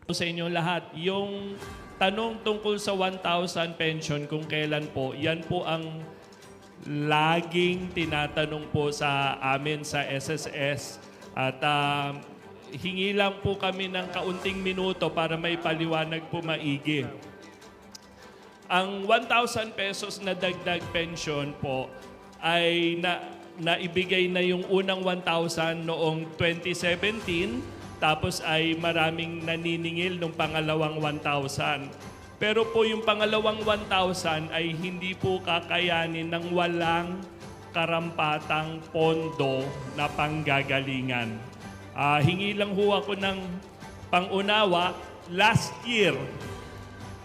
Sa inyo lahat, yung tanong tungkol sa 1,000 pension kung kailan po, yan po ang laging tinatanong po sa amin sa SSS. At hingi lang po kami ng kaunting minuto para may paliwanag po maigi. Ang 1,000 pesos na dagdag pension po ay naibigay na yung unang 1,000 noong 2017. Tapos ay maraming naniningil nung pangalawang 1,000. Pero po yung pangalawang 1,000 ay hindi po kakayanin ng walang karampatang pondo na panggagalingan. Hingi lang ho ako ng pangunawa. Last year,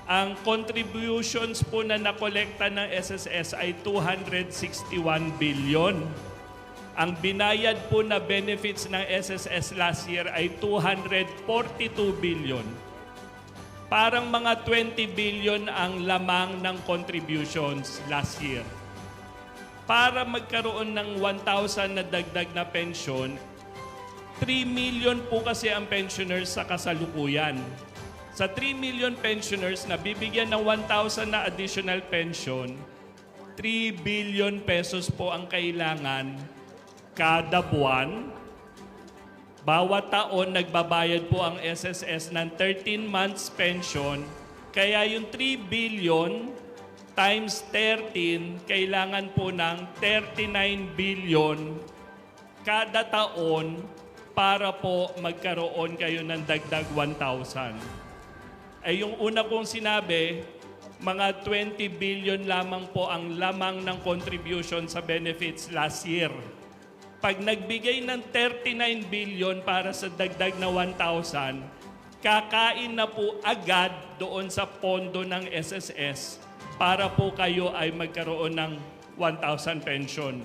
ang contributions po na nakolekta ng SSS ay 261 billion. Ang binayad po na benefits ng SSS last year ay 242 billion. Parang mga 20 billion ang lamang ng contributions last year. Para magkaroon ng 1,000 na dagdag na pension, 3 million po kasi ang pensioners sa kasalukuyan. Sa 3 million pensioners na bibigyan ng 1,000 na additional pension, 3 billion pesos po ang kailangan kada buwan. Bawat taon nagbabayad po ang SSS ng 13 months pension. Kaya yung 3 billion times 13, kailangan po ng 39 billion kada taon para po magkaroon kayo ng dagdag 1,000. Ay yung una kong sinabi, mga 20 billion lamang po ang lamang ng contribution sa benefits last year. Pag nagbigay ng 39 billion para sa dagdag na 1,000, kakain na po agad doon sa pondo ng SSS para po kayo ay magkaroon ng 1,000 pension.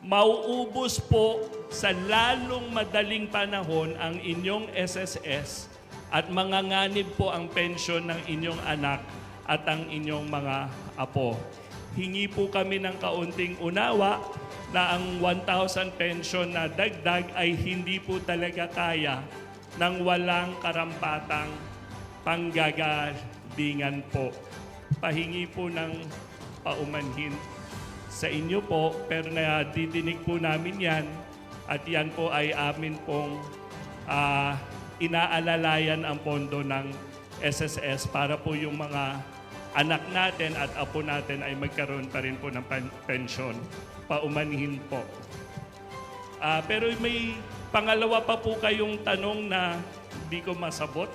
Mauubos po sa lalong madaling panahon ang inyong SSS at manganganib po ang pension ng inyong anak at ang inyong mga apo. Hingi po kami ng kaunting unawa na ang 1,000 pension na dagdag ay hindi po talaga kaya ng walang karampatang panggagalingan po. Pahingi po ng paumanhin sa inyo po, pero nadidinig po namin yan at yan po ay amin pong inaalalayan ang pondo ng SSS para po yung mga anak natin at apo natin ay magkaroon pa rin po ng pensyon. Paumanhin po. Pero may pangalawa pa po kayong tanong na hindi ko masabot.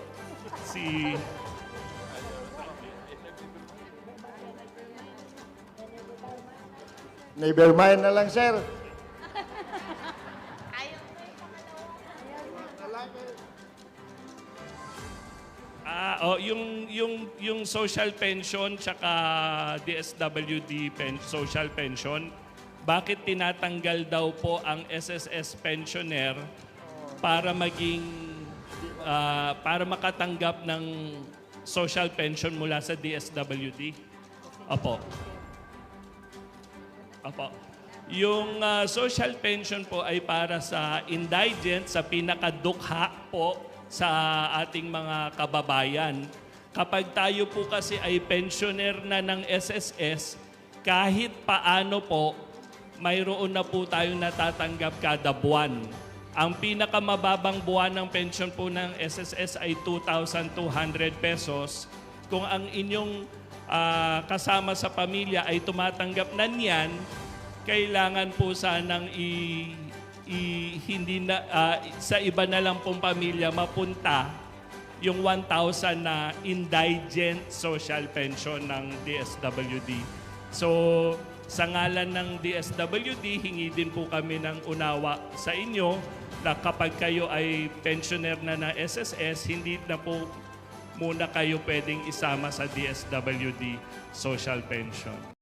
Nevermind na lang, sir. Yung social pension tsaka DSWD social pension, bakit tinatanggal daw po ang SSS pensioner para para makatanggap ng social pension mula sa DSWD? Opo. Yung social pension po ay para sa indigent, sa pinakadukha po sa ating mga kababayan. Kapag tayo po kasi ay pensioner na ng SSS, kahit paano po, mayroon na po tayong natatanggap kada buwan. Ang pinakamababang buwan ng pension po ng SSS ay 2,200 pesos. Kung ang inyong kasama sa pamilya ay tumatanggap na niyan, kailangan po sanang hindi na, sa iba na lang pong pamilya mapunta yung 1,000 na indigent social pension ng DSWD. So, sa ngalan ng DSWD, hingi din po kami ng unawa sa inyo na kapag kayo ay pensioner na ng SSS, hindi na po muna kayo pwedeng isama sa DSWD social pension.